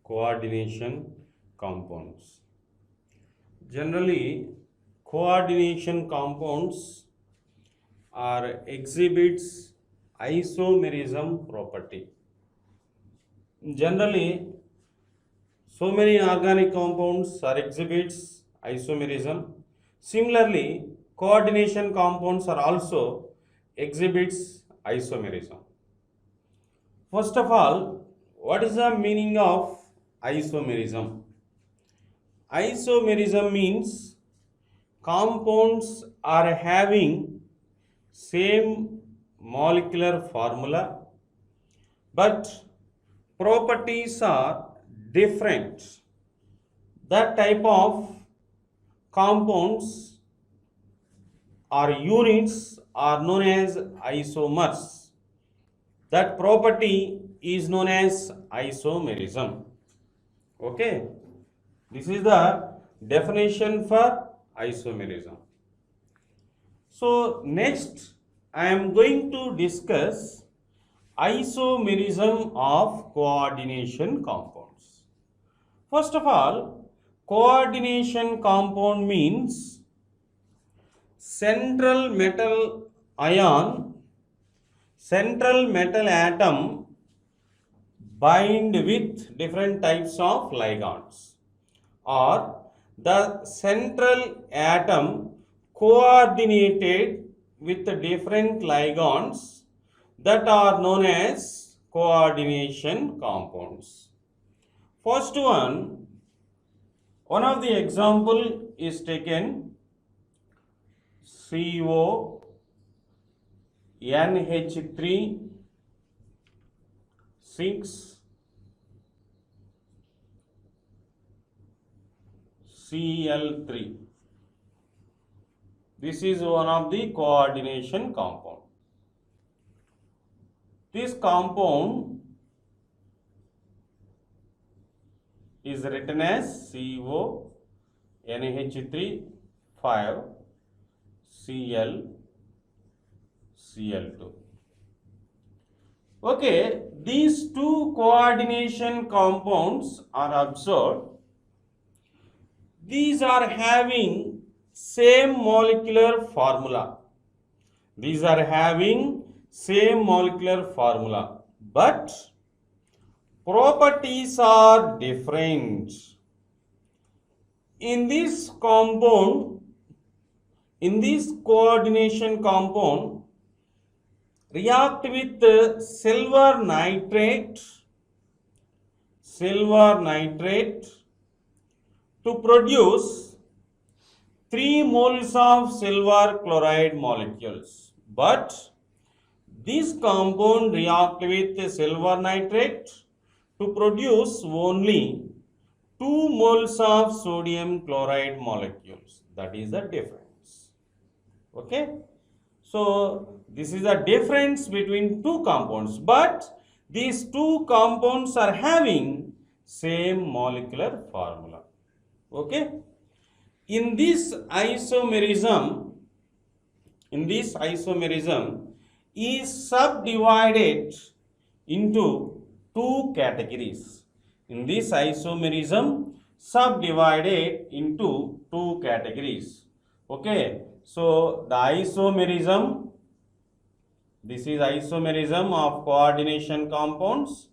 coordination compounds. Generally, coordination compounds are exhibits isomerism property. Generally, so many organic compounds are exhibits isomerism. Similarly, coordination compounds are also exhibits isomerism. First of all, what is the meaning of isomerism? Isomerism means compounds are having same molecular formula but properties are different. That type of compounds or units are known as isomers. That property is known as isomerism. Okay, this is the definition for isomerism. So next I am going to discuss isomerism of coordination compounds. First of all, coordination compound means central metal atom bind with different types of ligands, or the central atom coordinated with different ligands that are known as coordination compounds. First one of the example is taken CO NH3 6 Cl3. This is one of the coordination compound. This compound is written as CO NH3 5 Cl2. Okay, these two coordination compounds are observed. These are having same molecular formula. These are having same molecular formula, but properties are different. In this coordination compound, react with silver nitrate to produce 3 moles of silver chloride molecules. But this compound react with silver nitrate to produce only 2 moles of sodium chloride molecules. That is the difference. Okay. So this is the difference between two compounds, but these two compounds are having same molecular formula. Okay. In this isomerism is subdivided into two categories. In this isomerism subdivided into two categories. Okay. So the isomerism, this is isomerism of coordination compounds.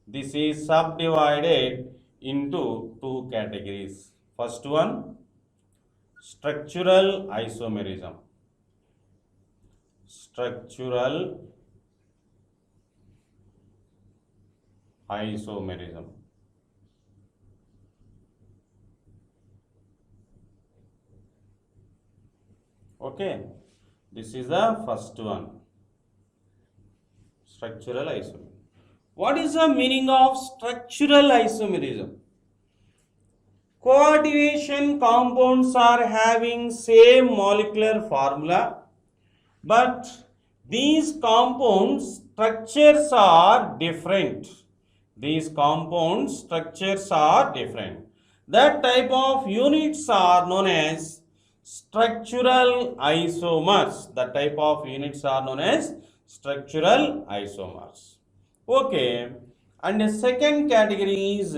This is subdivided into two categories. First one, structural isomerism. Structural isomerism. Okay, this is the first one, structural isomerism. What is the meaning of structural isomerism? Coordination compounds are having same molecular formula, but these compounds structures are different. That type of units are known as structural isomers. Okay, And the second category is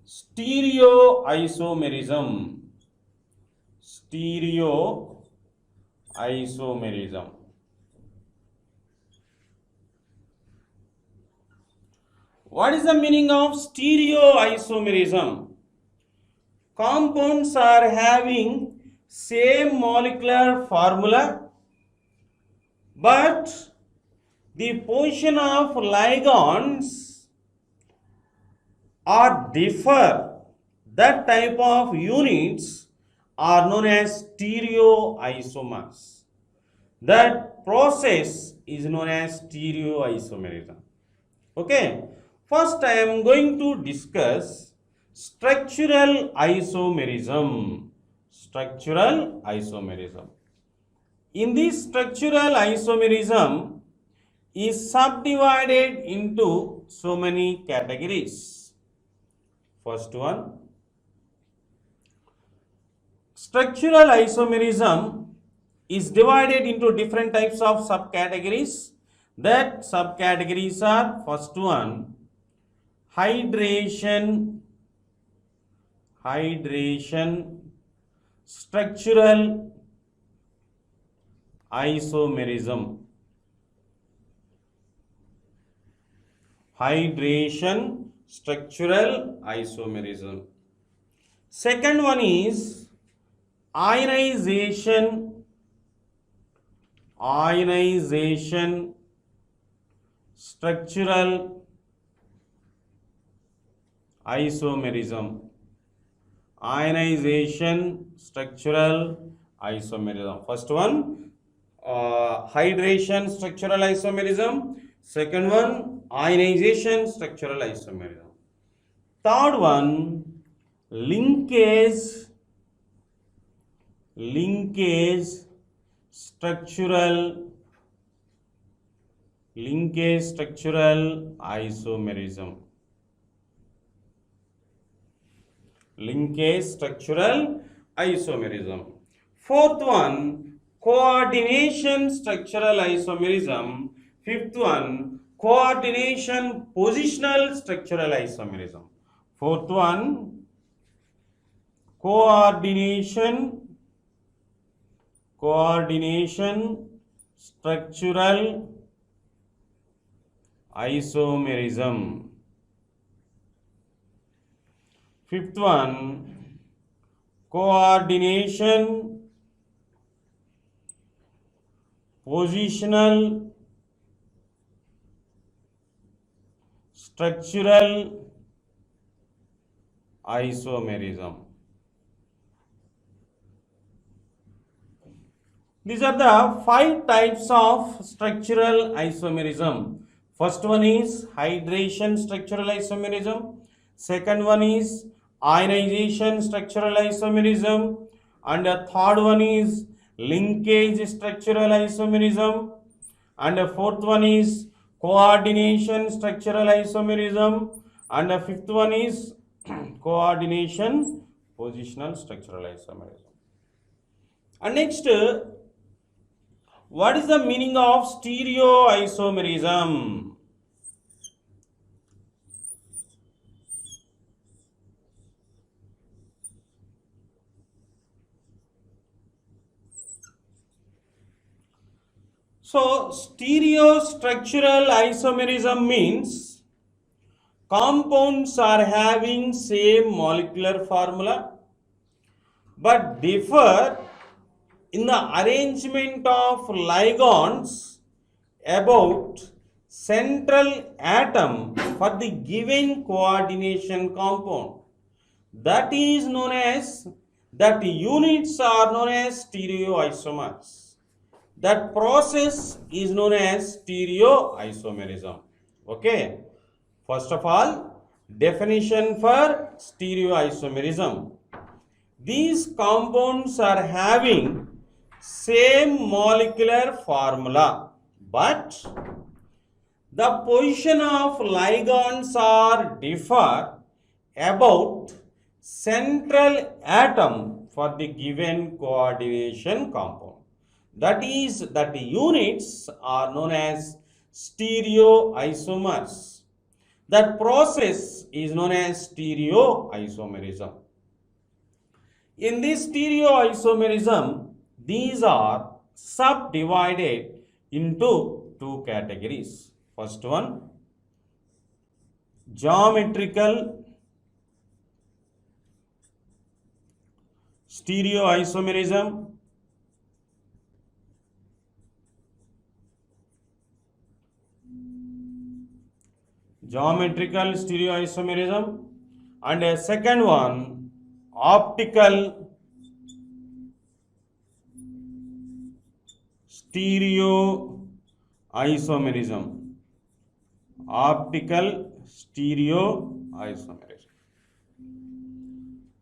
stereoisomerism. Stereoisomerism. What is the meaning of stereoisomerism? Compounds are having same molecular formula, but the position of ligands are differ. That type of units are known as stereoisomers. That process is known as stereoisomerism. Okay, first I am going to discuss structural isomerism. Structural isomerism. In this structural isomerism is subdivided into so many categories. First one, structural isomerism is divided into different types of subcategories. That subcategories are, first one, hydration, structural isomerism. Hydration, structural isomerism. Second one is ionization, structural isomerism. Ionization, structural isomerism. First one, hydration, structural isomerism. Second one, ionization, structural isomerism. Third one, linkage, structural isomerism. Linkage, structural isomerism. Fourth one, coordination, structural isomerism. Fifth one, coordination, positional, structural isomerism. Fourth one, coordination, structural isomerism. Fifth one, coordination, positional, structural isomerism. These are the 5 types of structural isomerism. First one is hydration, structural isomerism. Second one is ionization, structural isomerism. And the third one is linkage, structural isomerism. And the fourth one is coordination, structural isomerism. And the fifth one is coordination, positional, structural isomerism. And next, what is the meaning of stereoisomerism? So, stereostructural isomerism means compounds are having same molecular formula but differ in the arrangement of ligands about central atom for the given coordination compound. That is known as, that units are known as stereoisomers. That process is known as stereoisomerism. Okay. First of all, definition for stereoisomerism. These compounds are having same molecular formula, but the position of ligands are differ about central atom for the given coordination compound. That is, that the units are known as stereoisomers. That process is known as stereoisomerism. In this stereoisomerism, these are subdivided into two categories. First one, geometrical stereoisomerism. Geometrical stereoisomerism, and a second one, optical stereoisomerism. Optical stereoisomerism.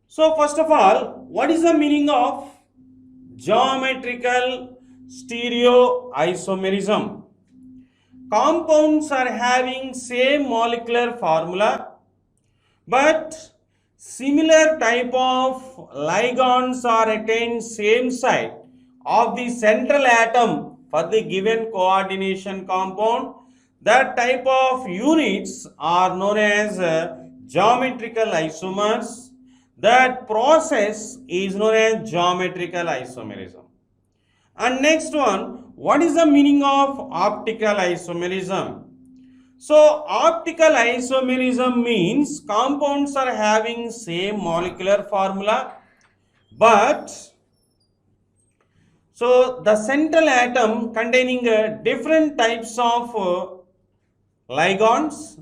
So first of all, what is the meaning of geometrical stereoisomerism? Compounds are having same molecular formula, but similar type of ligands are attained same site of the central atom for the given coordination compound. That type of units are known as geometrical isomers. That process is known as geometrical isomerism. And next one, what is the meaning of optical isomerism? So optical isomerism means compounds are having same molecular formula, but so the central atom containing different types of ligands,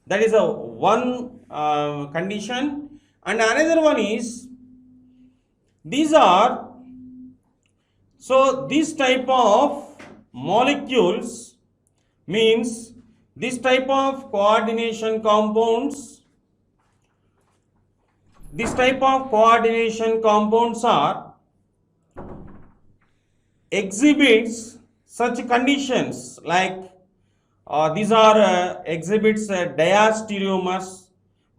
that is a one condition, and another one is these are, so this type of molecules means this type of coordination compounds, are exhibits such conditions like these are exhibits diastereomers,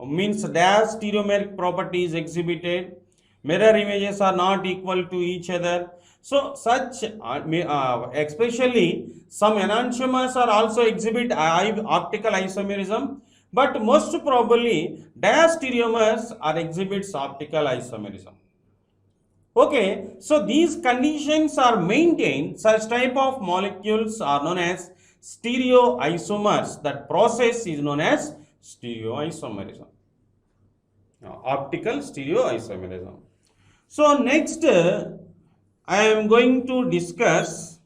means diastereomeric properties exhibited. Mirror images are not equal to each other. So such especially some enantiomers are also exhibit optical isomerism, but most probably diastereomers are exhibits optical isomerism. Okay, so these conditions are maintained. Such type of molecules are known as stereoisomers. That process is known as stereoisomerism, optical stereoisomerism. So next, I am going to discuss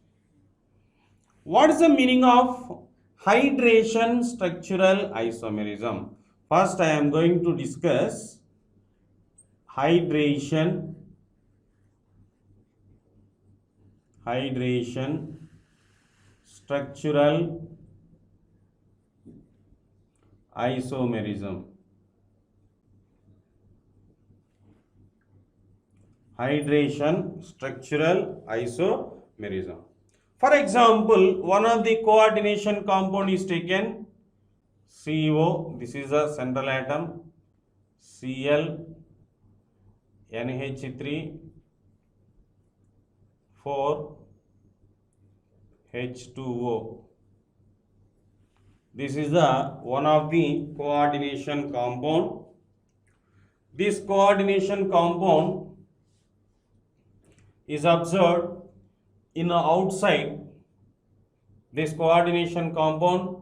what is the meaning of hydration structural isomerism. First, I am going to discuss hydration structural isomerism. Hydration structural isomerism. For example, one of the coordination compound is taken CO, this is a central atom, Cl, NH3, 4, H2O. This is the one of the coordination compound. This coordination compound is observed in the outside. This coordination compound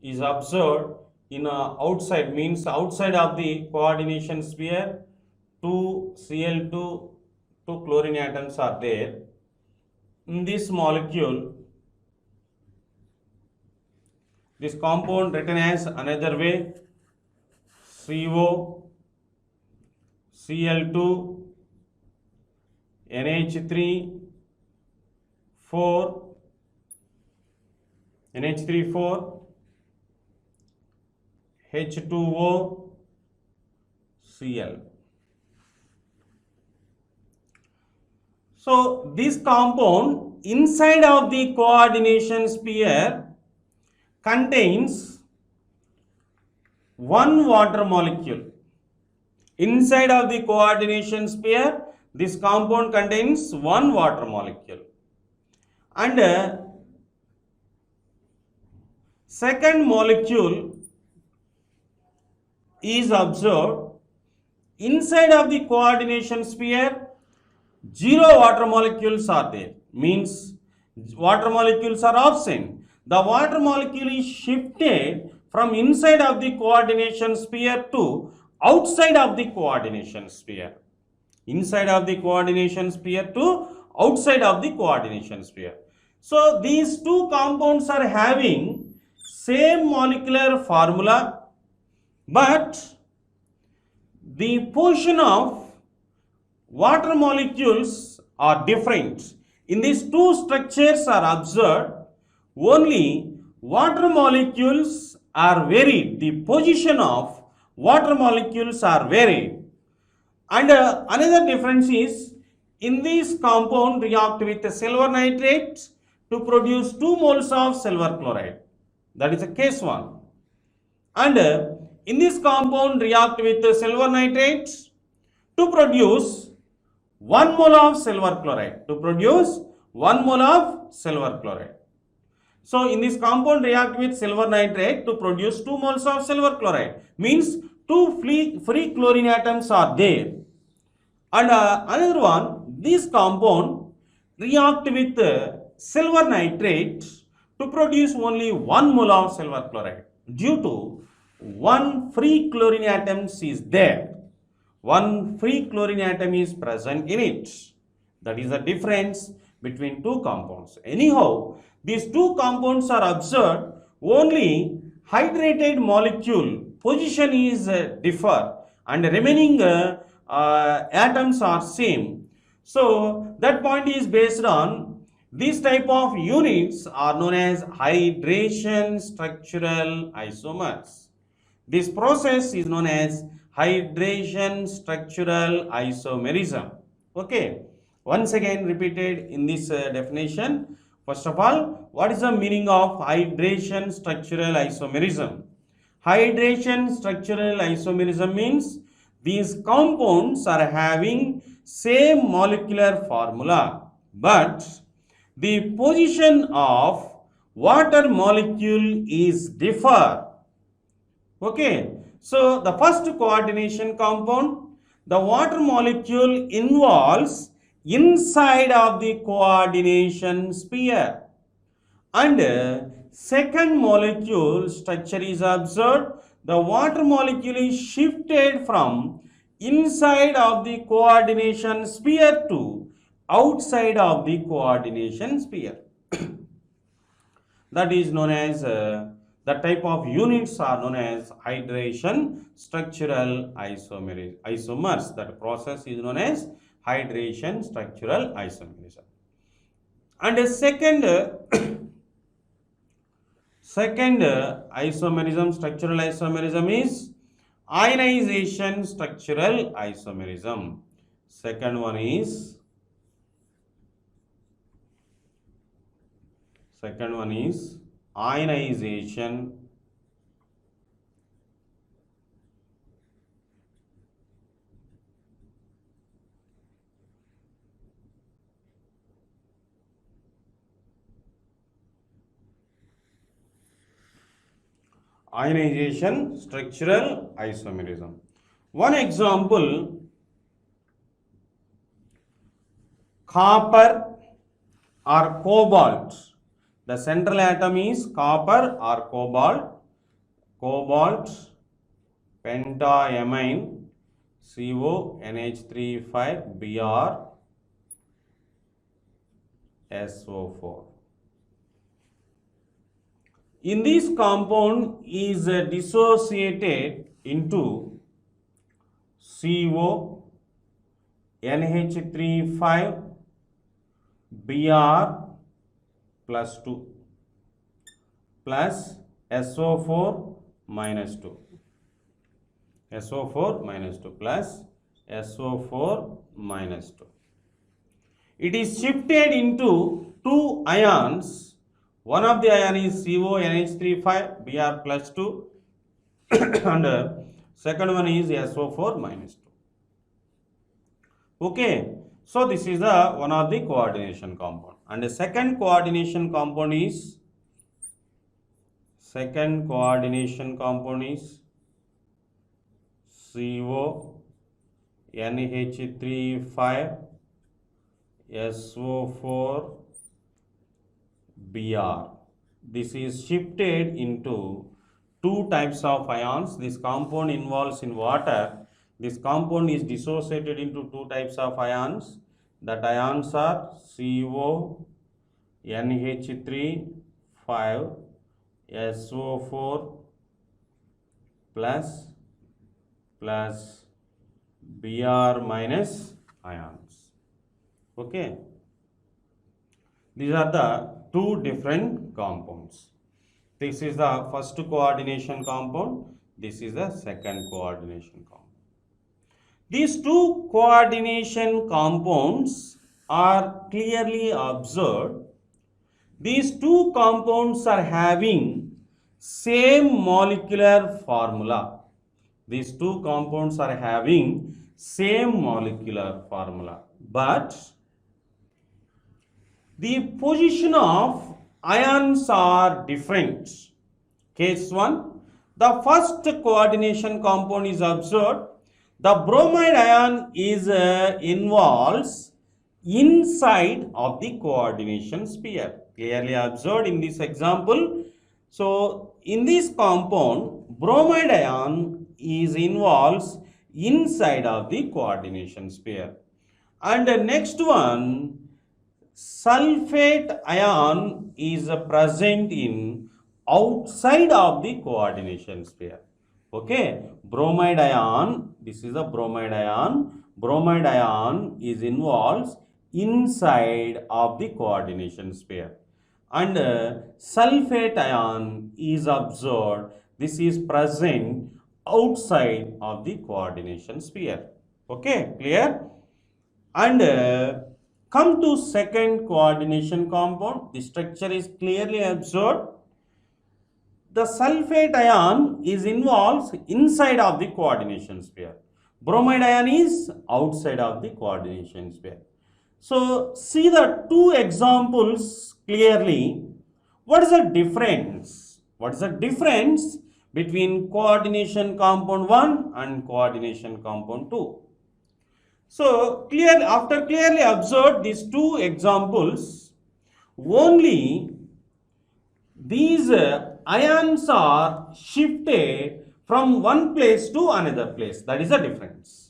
is observed in outside, means outside of the coordination sphere. 2 Cl2, 2 chlorine atoms are there. In this molecule, this compound written as another way, CO, Cl2, NH3, 4, NH3, 4, H2O, Cl. So this compound inside of the coordination sphere contains one water molecule. Inside of the coordination sphere, this compound contains one water molecule. And second molecule is observed. Inside of the coordination sphere, zero water molecules are there. Means water molecules are absent. The water molecule is shifted from inside of the coordination sphere to outside of the coordination sphere. Inside of the coordination sphere to outside of the coordination sphere. So these two compounds are having same molecular formula, but the position of water molecules are different. In these two structures are observed, only water molecules are varied. The position of water molecules are varied. And another difference is, in this compound react with silver nitrate to produce 2 moles of silver chloride. That is a case 1. And in this compound react with silver nitrate to produce 1 mole of silver chloride. To produce 1 mole of silver chloride. So in this compound react with silver nitrate to produce 2 moles of silver chloride. Means 2 free chlorine atoms are there. And another one, this compound react with silver nitrate to produce only 1 mole of silver chloride. Due to 1 free chlorine atoms is there. 1 free chlorine atom is present in it. That is the difference between two compounds. Anyhow, these two compounds are observed, only hydrated molecule position is differ and remaining atoms are same. So that point is based on these type of units are known as hydration structural isomers. This process is known as hydration structural isomerism. Okay, once again repeated in this definition. First of all, what is the meaning of hydration structural isomerism? Hydration structural isomerism means these compounds are having same molecular formula, but the position of water molecule is differ. Okay, so the first coordination compound, the water molecule involves inside of the coordination sphere, and second molecule structure is observed. The water molecule is shifted from inside of the coordination sphere to outside of the coordination sphere. That is known as the type of units are known as hydration structural isomers. That process is known as hydration structural isomerism. And a second isomerism, structural isomerism is ionization structural isomerism. Second one is ionization structural isomerism. One example, copper or cobalt. The central atom is copper or cobalt pentaamine CONH3,5 BrSO4. In this compound is dissociated into CO NH3,5 Br plus 2 plus SO4 minus 2. SO4 minus 2 plus SO4 minus 2. It is shifted into two ions. One of the ion is CO NH3,5 Br plus 2 and second one is SO4 minus 2. Okay, so this is the one of the coordination compound, and the second coordination compound is CO, NH3 5, SO4, Br. This is shifted into two types of ions. This compound involves in water. This compound is dissociated into two types of ions. That ions are CO, NH3 5, SO4 plus Br minus ions. Okay. These are the two different compounds. This is the first coordination compound. This is the second coordination compound. These two coordination compounds are clearly observed. These two compounds are having same molecular formula. These two compounds are having same molecular formula, but the position of ions are different. Case 1, the first coordination compound is observed. The bromide ion is involves inside of the coordination sphere. Clearly observed in this example. So, in this compound, bromide ion is involves inside of the coordination sphere. And the next one, sulfate ion is present in outside of the coordination sphere. Okay, bromide ion, this is the bromide ion. Bromide ion is involves inside of the coordination sphere. And sulfate ion is observed, this is present outside of the coordination sphere. Okay, clear? And come to second coordination compound. The structure is clearly observed. The sulfate ion is involved inside of the coordination sphere. Bromide ion is outside of the coordination sphere. So, see the two examples clearly. What is the difference? What is the difference between coordination compound 1 and coordination compound 2? So, after clearly observed these two examples, only these ions are shifted from one place to another place. That is the difference.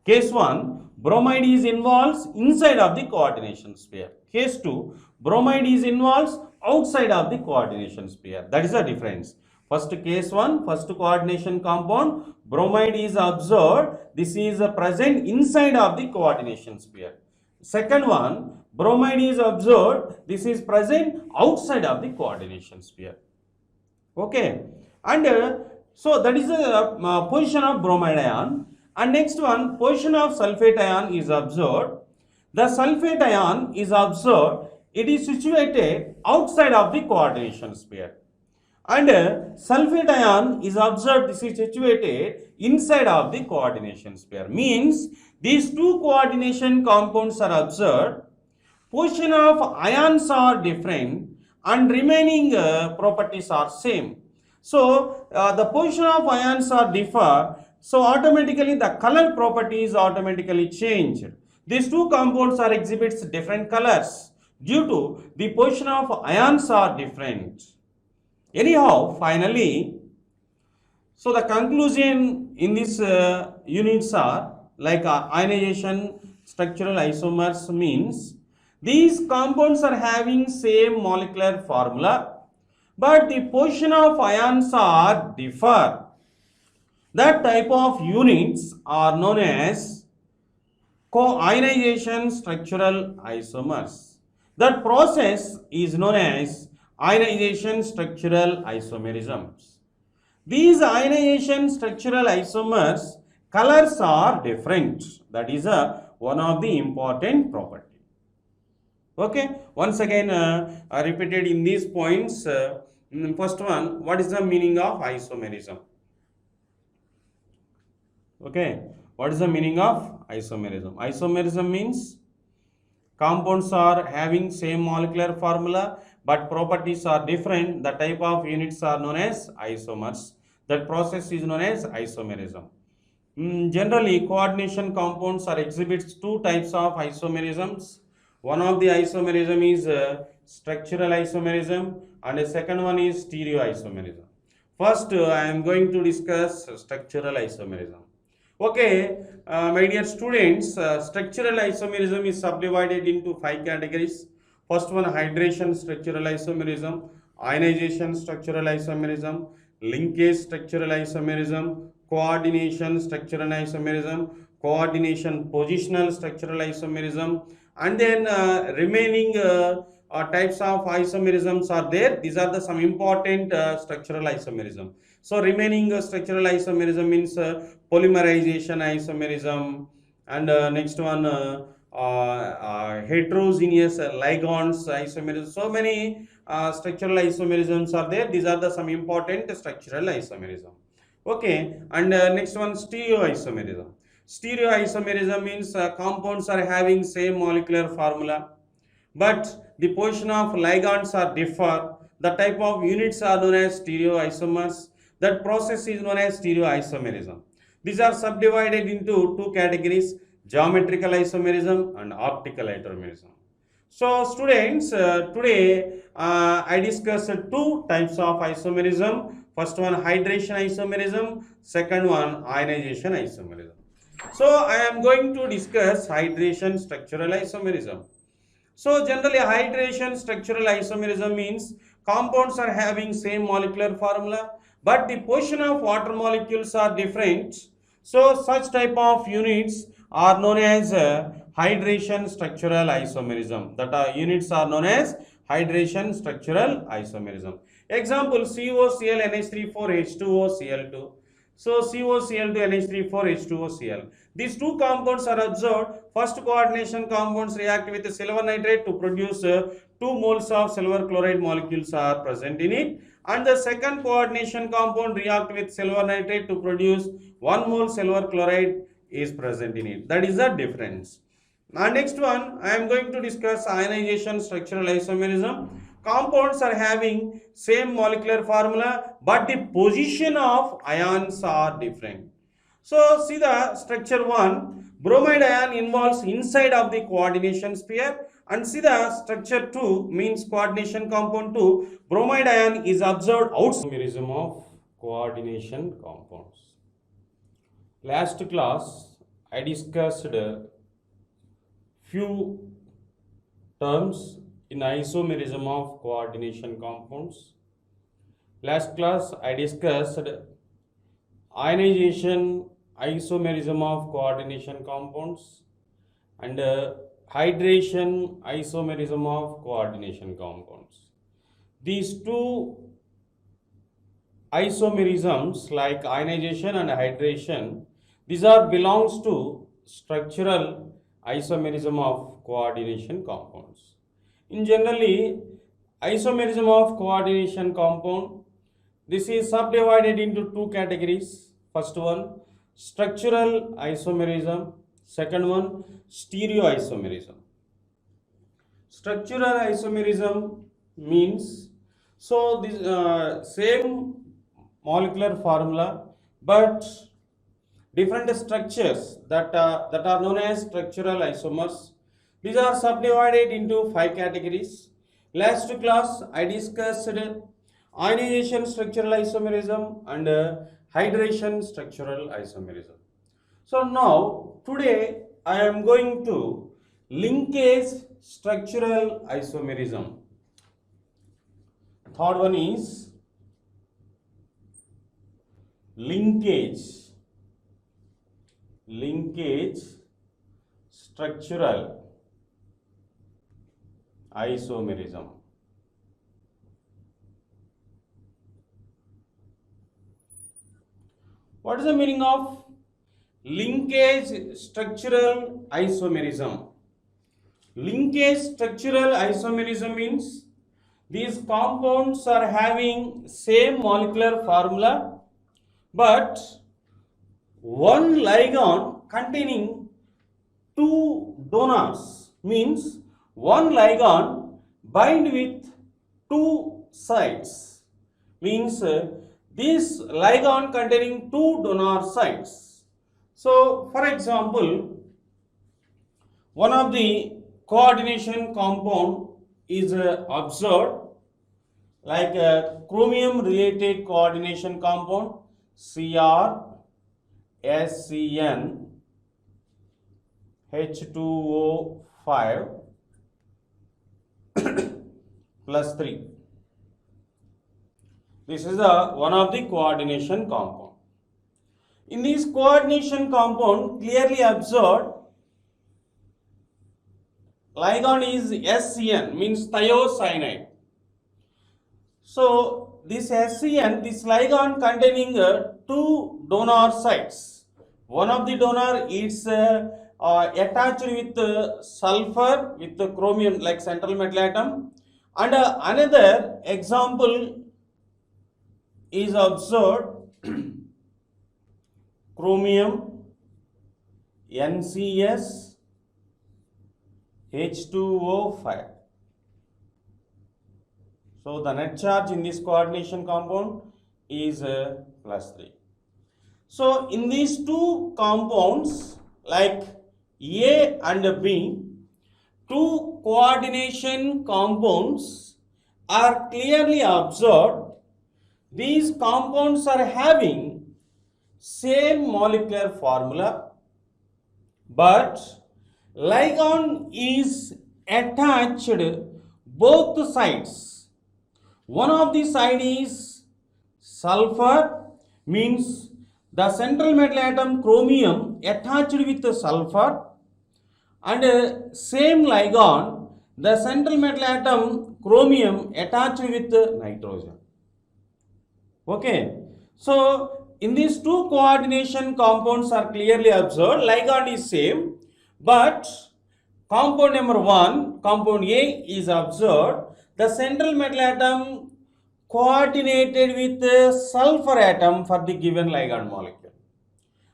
Case 1, bromide is involved inside of the coordination sphere. Case 2, bromide is involved outside of the coordination sphere. That is the difference. First case 1, first coordination compound, bromide is observed. This is present inside of the coordination sphere. Second one, bromide is observed. This is present outside of the coordination sphere. Okay. And so that is the position of bromide ion. And next one, position of sulfate ion is observed. The sulfate ion is observed. It is situated outside of the coordination sphere. And sulfate ion is observed, this is situated inside of the coordination sphere. Means these two coordination compounds are observed, position of ions are different and remaining properties are same. So the position of ions are differ, so automatically the color properties automatically change. These two compounds are exhibits different colors due to the position of ions are different. Anyhow, finally, so the conclusion in this units are like ionization structural isomers means these compounds are having same molecular formula, but the position of ions are differ. That type of units are known as co-ionization structural isomers. That process is known as ionization structural isomerisms. These ionization structural isomers colors are different. That is one of the important property. Okay, once again repeated in these points. First one, what is the meaning of isomerism? Okay, what is the meaning of isomerism? Isomerism means compounds are having same molecular formula but properties are different. The type of units are known as isomers. That process is known as isomerism. Generally, coordination compounds are exhibits two types of isomerisms. One of the isomerism is structural isomerism, and the second one is stereoisomerism. First, I am going to discuss structural isomerism. Okay, my dear students, structural isomerism is subdivided into five categories. First one, hydration structural isomerism, ionization structural isomerism, linkage structural isomerism, coordination structural isomerism, coordination positional structural isomerism, and then remaining types of isomerisms are there. These are the some important structural isomerism. So remaining structural isomerism means polymerization isomerism, and next one heterogeneous ligands isomerism. So many structural isomerisms are there. These are the some important structural isomerism. Okay, and next one, stereoisomerism. Stereoisomerism means compounds are having same molecular formula, but the position of ligands are differ. The type of units are known as stereoisomers. That process is known as stereoisomerism. These are subdivided into two categories: geometrical isomerism and optical isomerism. So students, today I discussed two types of isomerism. First one, hydration isomerism. Second one, ionization isomerism. So I am going to discuss hydration structural isomerism. So generally, hydration structural isomerism means compounds are having same molecular formula, but the position of water molecules are different. So such type of units are known as hydration structural isomerism. That units are known as hydration structural isomerism. Example, COCl NH3 4 H2O Cl2. So COCl2 NH3 4 H2O Cl. These two compounds are observed. First coordination compounds react with silver nitrate to produce 2 moles of silver chloride molecules are present in it. And the second coordination compound react with silver nitrate to produce 1 mole silver chloride is present in it. That is the difference. Now next one, I am going to discuss ionization structural isomerism. Compounds are having same molecular formula, but the position of ions are different. So see the structure 1, bromide ion involves inside of the coordination sphere, and see the structure 2 means coordination compound 2, bromide ion is observed outside isomerism of coordination compounds. Last class I discussed few terms in isomerism of coordination compounds. Last class I discussed ionization isomerism of coordination compounds and hydration isomerism of coordination compounds. These two isomerisms like ionization and hydration, these are belongs to structural isomerism of coordination compounds. In generally, isomerism of coordination compound, this is subdivided into two categories. First one, structural isomerism. Second one, stereoisomerism. Structural isomerism means, so this same molecular formula, but different structures that are known as structural isomers. These are subdivided into five categories. Last class I discussed ionization structural isomerism and hydration structural isomerism. So now today I am going to linkage structural isomerism. Third one is linkage structural isomerism. What is the meaning of linkage structural isomerism? Linkage structural isomerism means these compounds are having same molecular formula, but one ligand containing two donors, means one ligand bind with two sites, means this ligand containing two donor sites. So, for example, one of the coordination compound is observed like a chromium related coordination compound CrSCN H2O5 plus 3. This is one of the coordination compound. In this coordination compound, clearly observed, ligand is SCN, means thiocyanide. So this SCN, this ligand containing two donor sites. One of the donor is attached with sulfur with the chromium like central metal atom, and another example is observed chromium NCS H2O5. So the net charge in this coordination compound is plus 3. So in these two compounds like A and B, two coordination compounds are clearly observed. These compounds are having same molecular formula, but ligand is attached both sides. One of the side is sulfur, means the central metal atom chromium attached with the sulfur, and same ligand, the central metal atom chromium attached with the nitrogen. Okay, so in these two coordination compounds are clearly observed, ligand is same, but compound number 1, compound A is observed, the central metal atom coordinated with the sulfur atom for the given ligand molecule.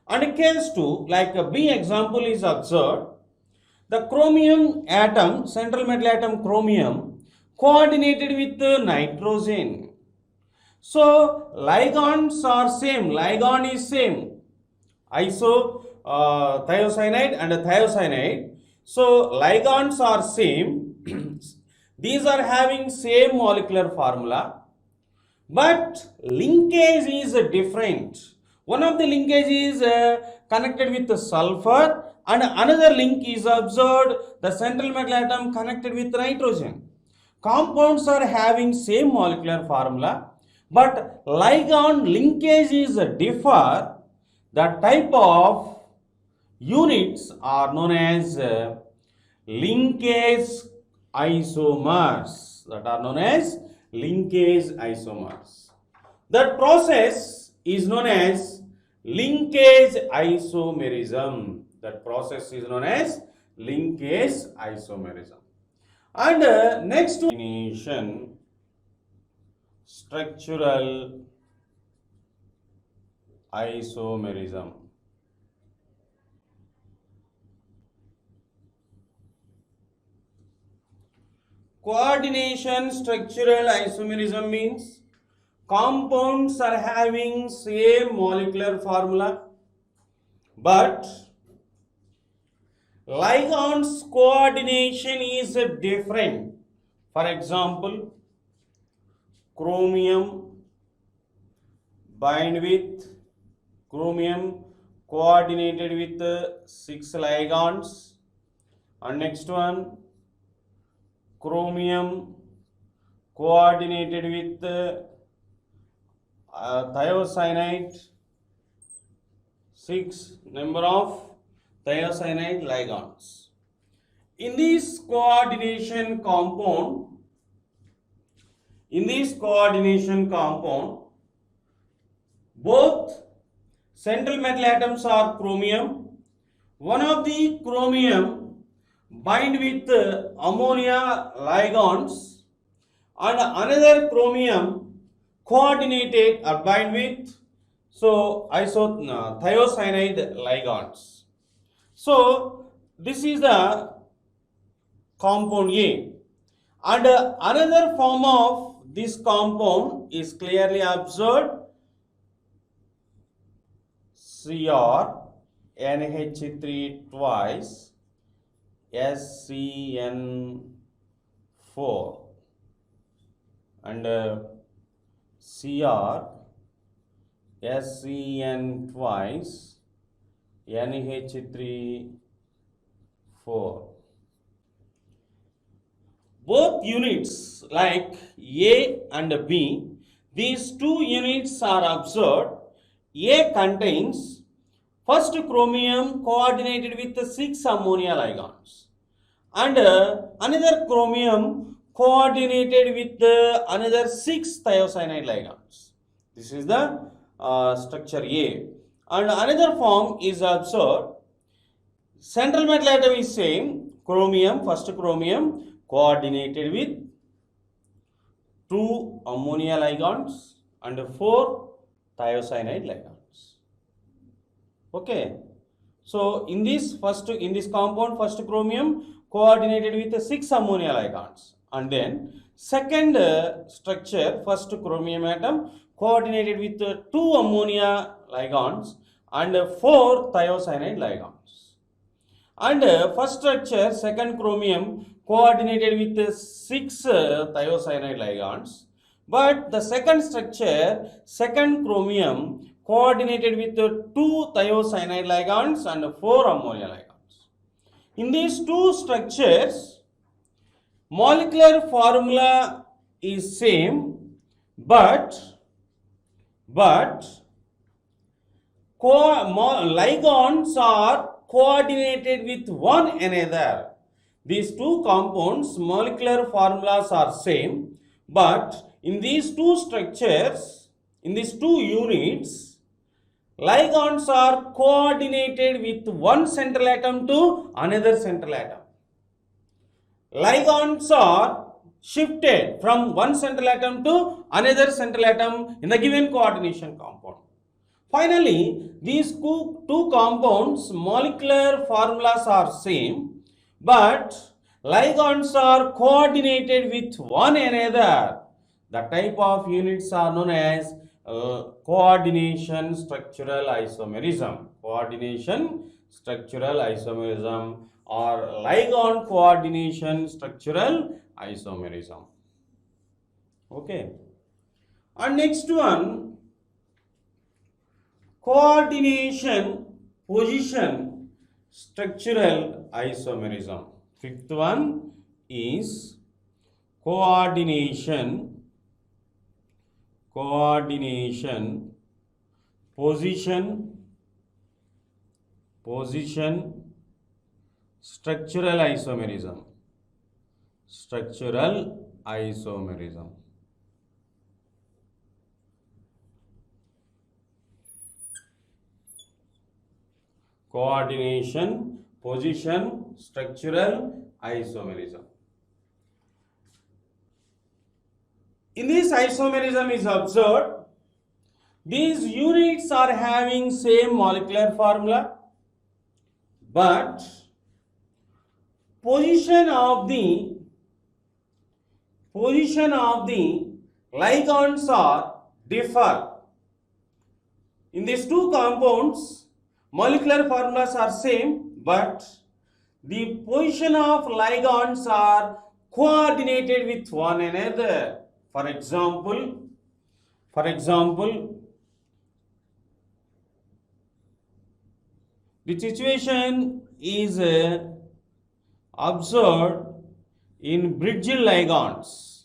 And case 2, like a B example is observed, the chromium atom, central metal atom chromium, coordinated with the nitrogen. So ligands are same, ligand is same, thiocyanide and thiocyanide. So ligands are same. These are having same molecular formula, but linkage is different. One of the linkage is connected with the sulfur, and another link is observed, the central metal atom connected with nitrogen. Compounds are having same molecular formula, but ligand linkage is differ. The type of units are known as linkage isomers. That are known as linkage isomers. That process is known as linkage isomerism. That process is known as linkage isomerism. And next definition, structural isomerism. Coordination structural isomerism means compounds are having same molecular formula, but ligands coordination is different. For example, chromium bind with chromium coordinated with 6 ligands, and next one chromium coordinated with thiocyanide, 6 number of thiocyanide ligands. In this coordination compound, both central metal atoms are chromium. One of the chromium bind with ammonia ligands, and another chromium coordinated or bind with thiocyanide ligands. So this is the compound A, and another form of this compound is clearly observed, NH3 twice SCN4 and Cr SCN twice NH3 4. Both units like A and B, these two units are observed. A contains first chromium coordinated with 6 ammonia ligands and another chromium coordinated with another 6 thiocyanide ligands. This is the structure A. And another form is observed. Central metal atom is same, chromium, first chromium coordinated with 2 ammonia ligands and 4 thiocyanide ligands. Okay. So in this compound, first chromium coordinated with 6 ammonia ligands, and then second structure, first chromium atom coordinated with 2 ammonia ligands and 4 thiocyanide ligands. And first structure, second chromium coordinated with 6 thiocyanide ligands, but the second structure, second chromium coordinated with 2 thiocyanide ligands and 4 ammonia ligands. In these two structures, molecular formula is same, but ligands are coordinated with one another. These two compounds, molecular formulas are same, but in these two structures, in these two units, ligands are coordinated with one central atom to another central atom. Ligands are shifted from one central atom to another central atom in the given coordination compound. Finally, these two compounds, molecular formulas are same, but ligands are coordinated with one another. The type of units are known as coordination structural isomerism. Coordination structural isomerism or ligand coordination structural isomerism. Okay. And next one, coordination position structural isomerism. Fifth one is coordination position structural isomerism. Coordination position structural isomerism. In this isomerism is observed, these units are having same molecular formula, but position of the ligands are differ. In these two compounds, molecular formulas are same, but the position of ligands are coordinated with one another. For example, the situation is observed in bridging ligands.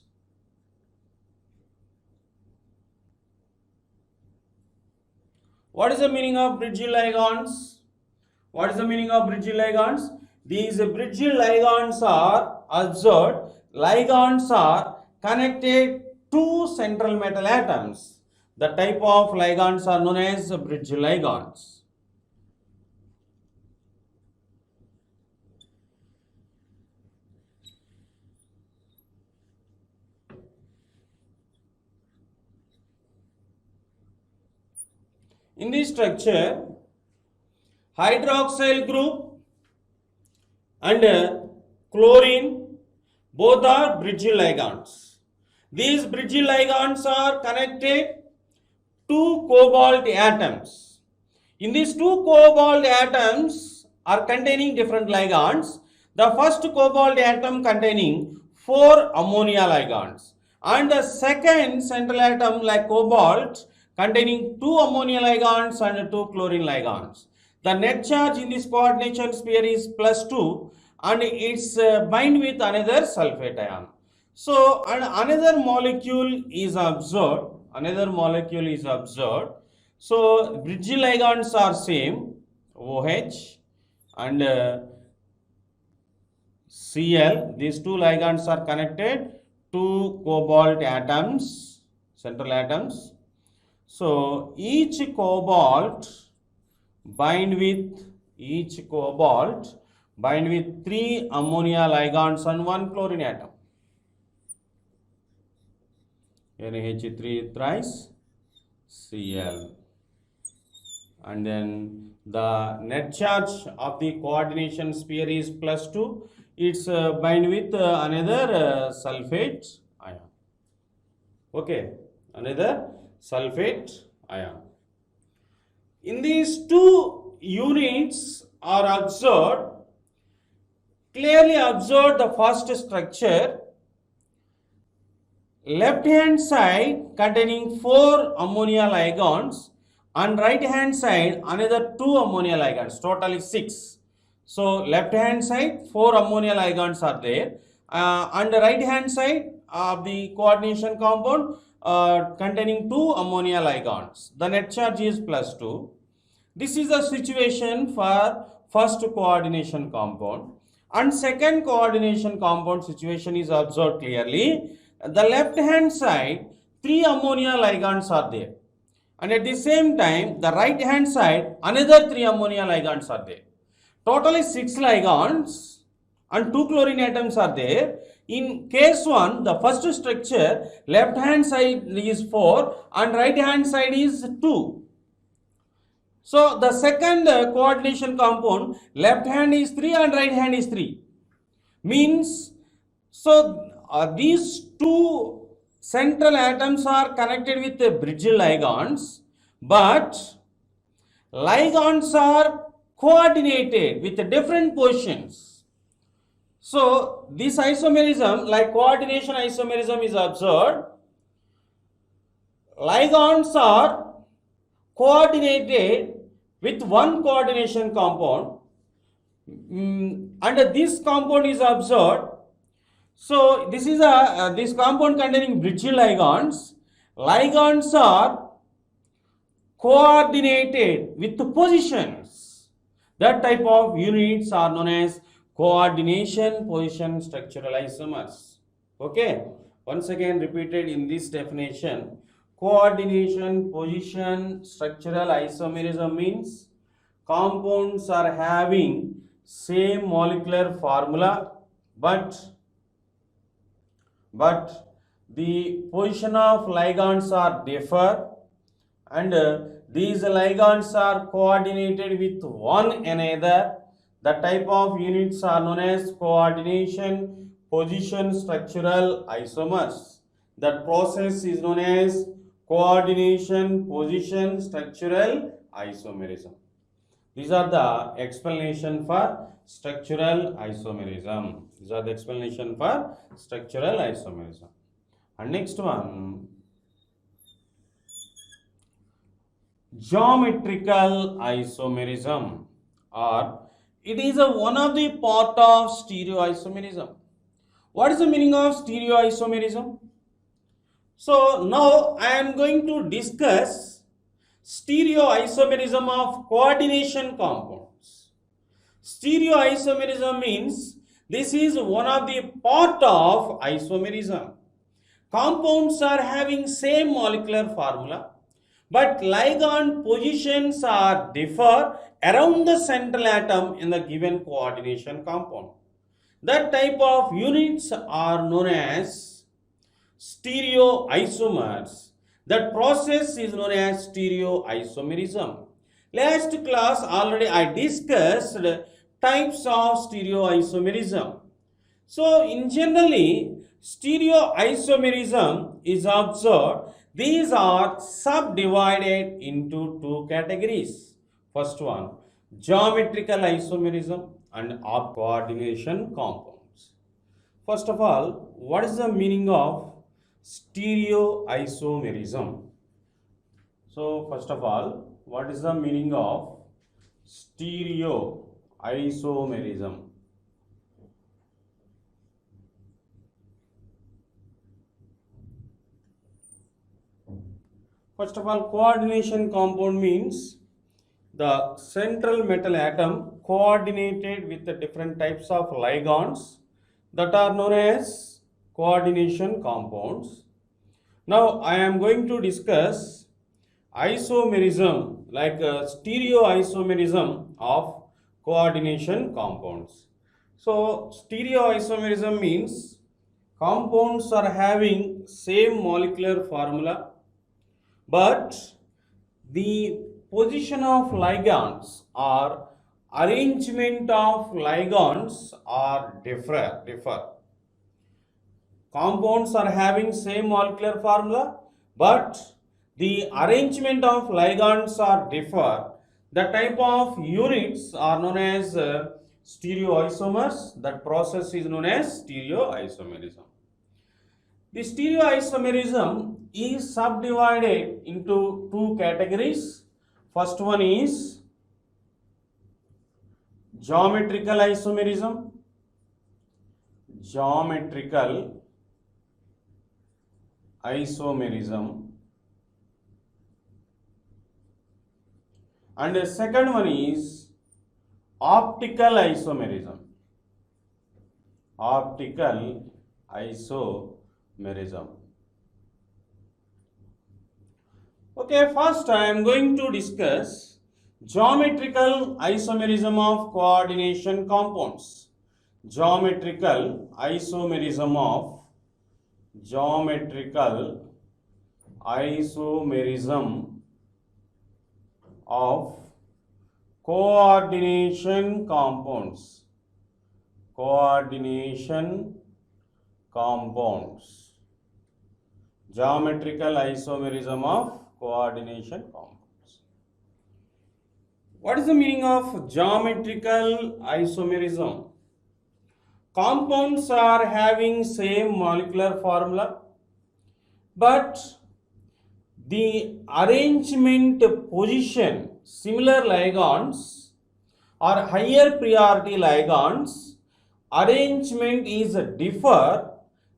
What is the meaning of bridging ligands? These bridging ligands are observed. Ligands are connected to central metal atoms. The type of ligands are known as bridge ligands. In this structure, hydroxyl group and chlorine both are bridge ligands. These bridge ligands are connected to cobalt atoms. In these two cobalt atoms are containing different ligands. The first cobalt atom containing 4 ammonia ligands and the second central atom like cobalt containing 2 ammonia ligands and 2 chlorine ligands. The net charge in this coordination sphere is +2 and it's bind with another sulfate ion. So another molecule is observed. So bridge ligands are same, OH and Cl. These two ligands are connected to cobalt atoms, central atoms. So each cobalt bind with 3 ammonia ligands and 1 chlorine atom. NH3 thrice Cl. And then the net charge of the coordination sphere is +2. It's bind with another sulfate ion. Okay, another sulfate ion. In these two units are observed, clearly observed the first structure. Left hand side containing 4 ammonia ligands and right hand side another 2 ammonia ligands, totally 6. So left hand side 4 ammonia ligands are there and the right hand side of the coordination compound containing 2 ammonia ligands. The net charge is +2. This is the situation for first coordination compound and second coordination compound situation is observed clearly. The left hand side 3 ammonia ligands are there and at the same time the right hand side another 3 ammonia ligands are there. Totally 6 ligands and 2 chlorine atoms are there. In case 1, the first structure left hand side is 4 and right hand side is 2. So the second coordination compound left hand is 3 and right hand is 3. Means so these two central atoms are connected with the bridge ligands, but ligands are coordinated with different positions. So this isomerism, like coordination isomerism is observed. Ligands are coordinated with one coordination compound and this compound is observed. So this is this compound containing bridge ligands. Ligands are coordinated with the positions. That type of units are known as coordination position structural isomers. Okay, once again repeated in this definition. Coordination position structural isomerism means compounds are having same molecular formula but the position of ligands are differ and these ligands are coordinated with one another. The type of units are known as coordination position structural isomers. That process is known as coordination position structural isomerism. These are the explanation for structural isomerism. And next one, geometrical isomerism, or it is one of the part of stereoisomerism. What is the meaning of stereoisomerism? So now I am going to discuss stereoisomerism of coordination compounds. Stereoisomerism means this is one of the part of isomerism. Compounds are having same molecular formula, but ligand positions are differ around the central atom in the given coordination compound. That type of units are known as stereoisomers. That process is known as stereoisomerism. Last class already I discussed types of stereoisomerism. So in generally stereoisomerism is observed. These are subdivided into two categories. First one, geometrical isomerism and coordination compounds. First of all, what is the meaning of stereoisomerism? So, first of all, what is the meaning of stereoisomerism? First of all, coordination compound means the central metal atom coordinated with the different types of ligands that are known as coordination compounds. Now, I am going to discuss isomerism, like stereoisomerism of coordination compounds. So, stereoisomerism means compounds are having same molecular formula, but the position of ligands or arrangement of ligands are differ. Compounds are having same molecular formula, but the arrangement of ligands are differ. The type of units are known as stereoisomers. That process is known as stereoisomerism. The stereoisomerism is subdivided into two categories. First one is geometrical isomerism. Geometrical isomerism. And the second one is optical isomerism. Optical isomerism. Okay, first I am going to discuss geometrical isomerism of coordination compounds. Geometrical isomerism of coordination compounds. Coordination compounds. Geometrical isomerism of coordination compounds. What is the meaning of geometrical isomerism? Compounds are having same molecular formula, but the arrangement position, similar ligands or higher priority ligands, arrangement is differ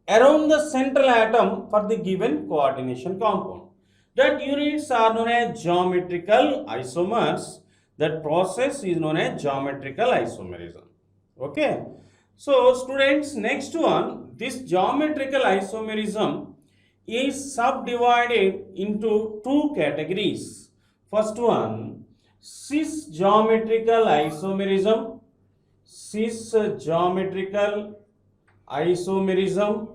around the central atom for the given coordination compound. That units are known as geometrical isomers. That process is known as geometrical isomerism. Okay. So, students, next one, this geometrical isomerism is subdivided into two categories. First one, cis geometrical isomerism. Cis geometrical isomerism.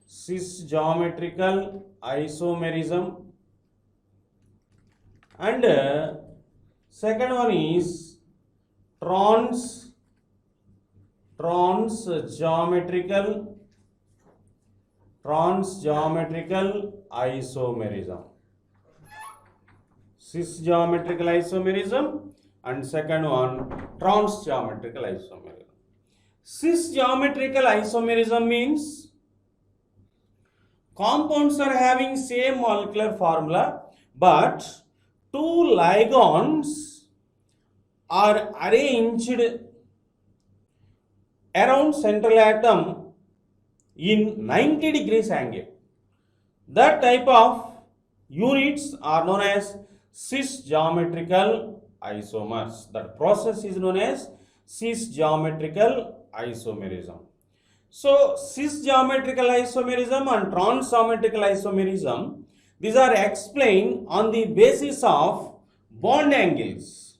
Cis geometrical isomerism. And second one is transgeometrical isomerism. Cis geometrical isomerism and second one transgeometrical isomerism. Cis geometrical isomerism means compounds are having same molecular formula, but two ligands are arranged around central atom in 90 degrees angle. That type of units are known as cis geometrical isomers. That process is known as cis geometrical isomerism. So, cis geometrical isomerism and trans geometrical isomerism, these are explained on the basis of bond angles.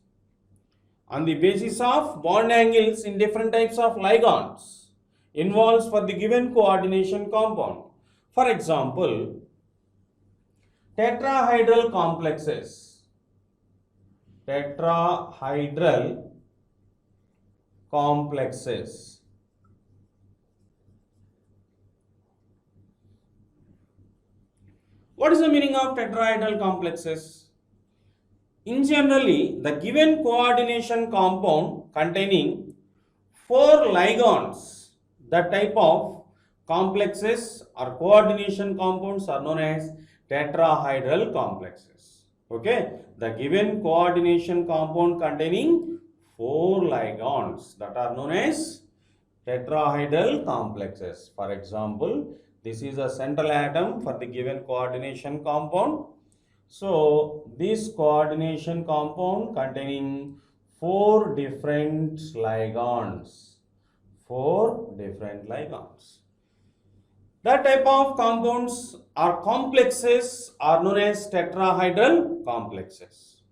On the basis of bond angles in different types of ligands involves for the given coordination compound. For example, tetrahedral complexes. Tetrahedral complexes. What is the meaning of tetrahedral complexes? In generally, the given coordination compound containing four ligons, the type of complexes or coordination compounds are known as tetrahedral complexes. Okay, the given coordination compound containing four ligons that are known as tetrahedral complexes. For example, this is a central atom for the given coordination compound. So this coordination compound containing four different ligands. Four different ligands. That type of compounds or complexes are known as tetrahedral complexes.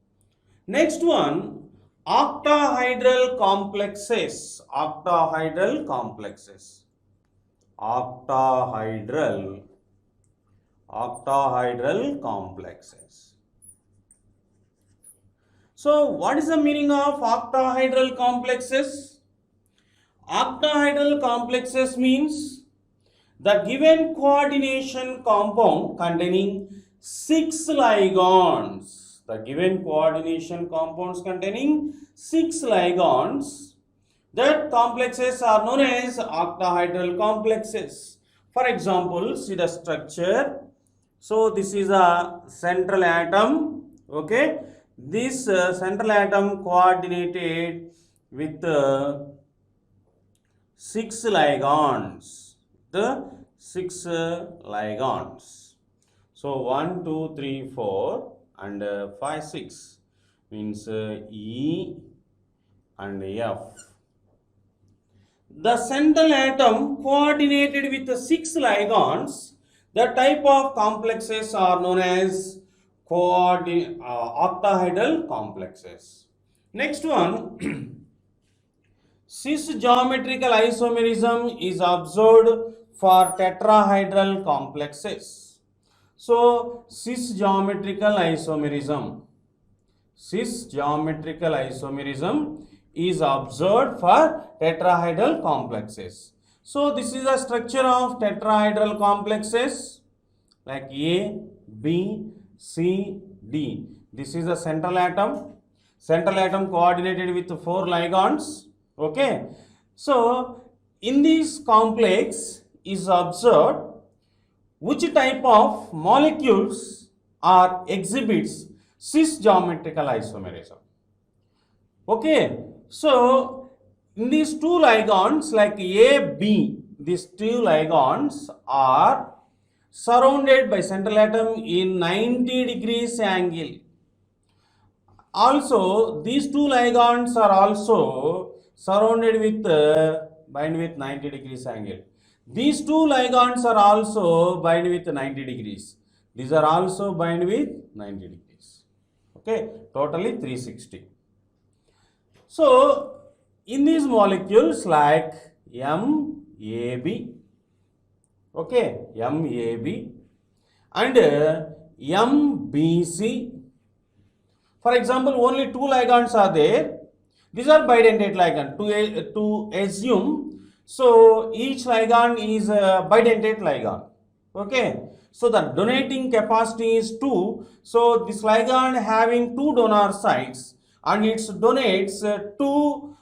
Next one, octahedral complexes. Octahedral complexes. Octahedral complexes. So what is the meaning of octahedral complexes? Octahedral complexes means the given coordination compound containing 6 ligands. The given coordination compounds containing 6 ligands. That complexes are known as octahedral complexes. For example, see the structure. So this is a central atom. Okay, this central atom coordinated with 6 ligands. The 6 ligands. So 1, 2, 3, 4 and 5, 6 means E and F. The central atom coordinated with 6 ligands. The type of complexes are known as octahedral complexes. Next one, cis geometrical isomerism is observed for tetrahedral complexes. So, cis geometrical isomerism is observed for tetrahedral complexes. So this is the structure of tetrahedral complexes like A, B, C, D. This is the central atom. Central atom coordinated with 4 ligands. Okay. So in this complex is observed which type of molecules are exhibits cis geometrical isomerism. Okay. So in these 2 ligands like A, B, these 2 ligands are surrounded by central atom in 90 degrees angle. Also, these 2 ligands are also surrounded with bind with 90 degrees angle. These 2 ligands are also bind with 90 degrees. These are also bind with 90 degrees. Okay, totally 360. So in these molecules like MAB, okay, MAB and MBC. For example, only 2 ligands are there. These are bidentate ligand. To assume, so each ligand is a bidentate ligand. Okay. So the donating capacity is 2. So this ligand having 2 donor sites and it donates 2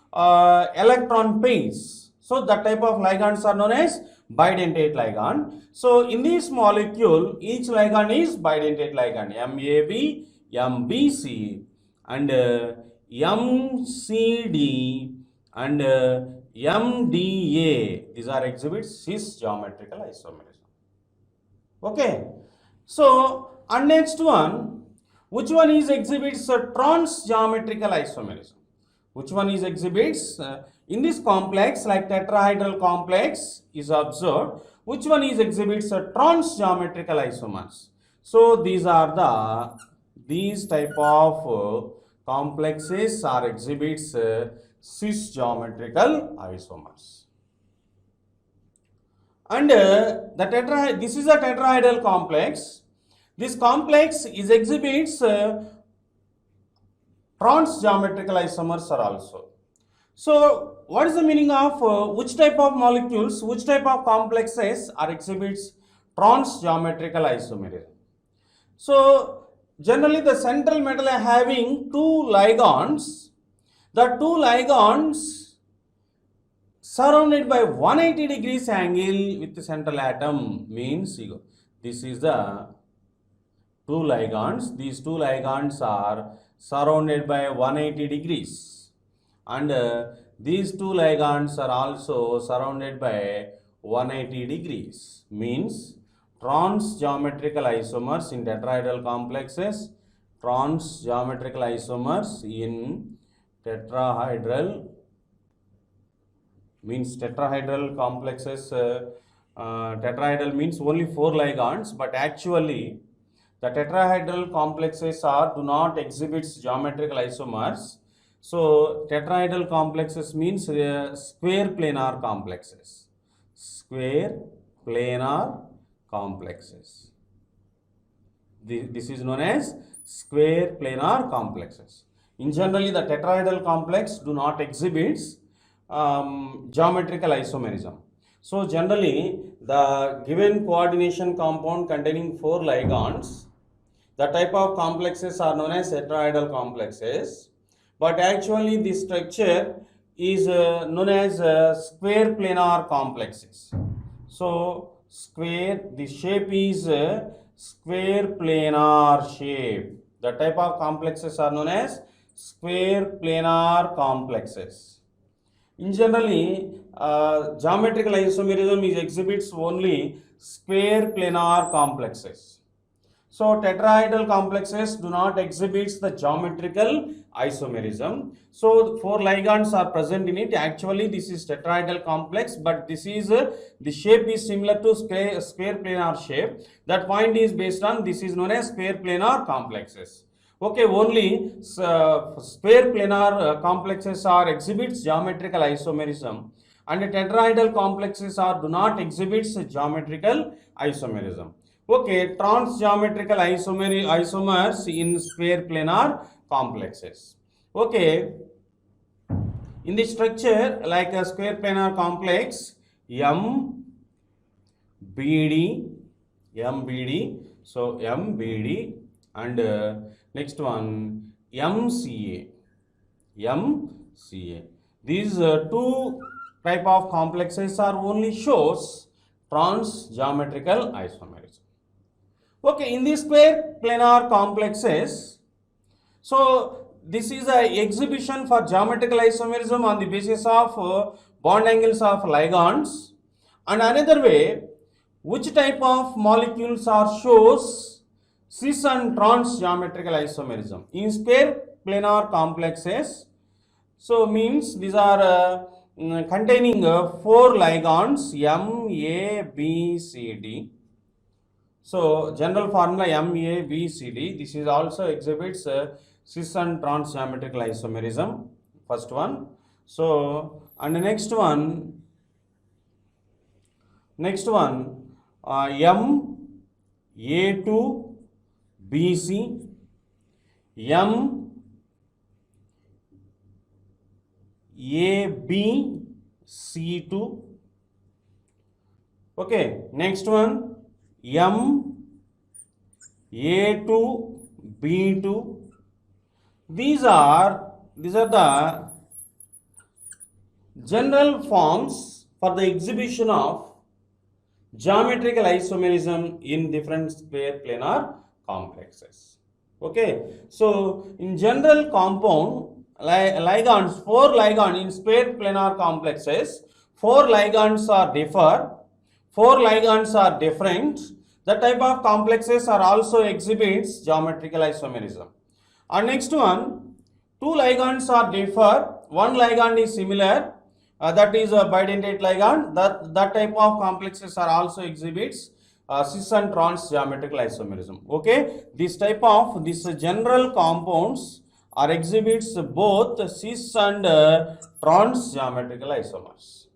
electron pairs. So that type of ligands are known as bidentate ligand. So in this molecule, each ligand is bidentate ligand. MAB, MBC and MCD and MDA. These are exhibits cis geometrical isomerism. Okay. So and next one, which one is exhibits trans geometrical isomerism? Which one is exhibits in this complex like tetrahedral complex is observed? Which one is exhibits trans geometrical isomers? So these type of complexes are exhibits cis geometrical isomers. And this is a tetrahedral complex. This complex is exhibits trans geometrical isomers are also. So what is the meaning of which type of molecules, which type of complexes are exhibits trans geometrical isomerism? So generally the central metal having two ligands. The two ligands surrounded by 180 degrees angle with the central atom means this is the two ligands. These two ligands are surrounded by 180 degrees, and these two ligands are also surrounded by 180 degrees, means trans geometrical isomers in tetrahedral complexes. Trans geometrical isomers in tetrahedral means tetrahedral complexes. Tetrahedral means only 4 ligands, but actually the tetrahedral complexes do not exhibit geometrical isomers. So tetrahedral complexes means square planar complexes. Square planar complexes. This is known as square planar complexes. In generally, the tetrahedral complex do not exhibit geometrical isomerism. So generally, the given coordination compound containing 4 ligands, the type of complexes are known as tetrahedral complexes, but actually this structure is known as square planar complexes. So square, the shape is square planar shape. The type of complexes are known as square planar complexes. In generally, geometrical isomerism exhibits only square planar complexes. So tetrahedral complexes do not exhibit the geometrical isomerism. So 4 ligands are present in it. Actually, this is tetrahedral complex, but this is the shape is similar to square planar shape. That point is based on this is known as square planar complexes. Okay, only square planar complexes are exhibits geometrical isomerism, and tetrahedral complexes do not exhibit geometrical isomerism. Okay, trans geometrical isomers in square planar complexes. Okay, in the structure like a square planar complex, MBD, so MBD, and next one MCA. These two type of complexes are only shows trans geometrical isomerism. Okay, in these square planar complexes, so this is a exhibition for geometrical isomerism on the basis of bond angles of ligands. And another way, which type of molecules are shows cis and trans geometrical isomerism in square planar complexes. So means these are containing 4 ligands M, A, B, C, D. So general formula M, A, B, C, D. This is also exhibits cis and trans geometrical isomerism. First one. So and the next one M, A2, BC, M, AB, C2. Okay, next one M, A2, B2. These are the general forms for the exhibition of geometrical isomerism in different square planar complexes. Okay, so in general compound ligands, 4 ligands in square planar complexes, 4 ligands are different. The type of complexes are also exhibits geometrical isomerism. And next one, 2 ligands are differ, 1 ligand is similar, that is a bidentate ligand. That type of complexes are also exhibits cis and trans geometrical isomerism. Okay, this type of general compounds are exhibits both cis and trans geometrical isomers.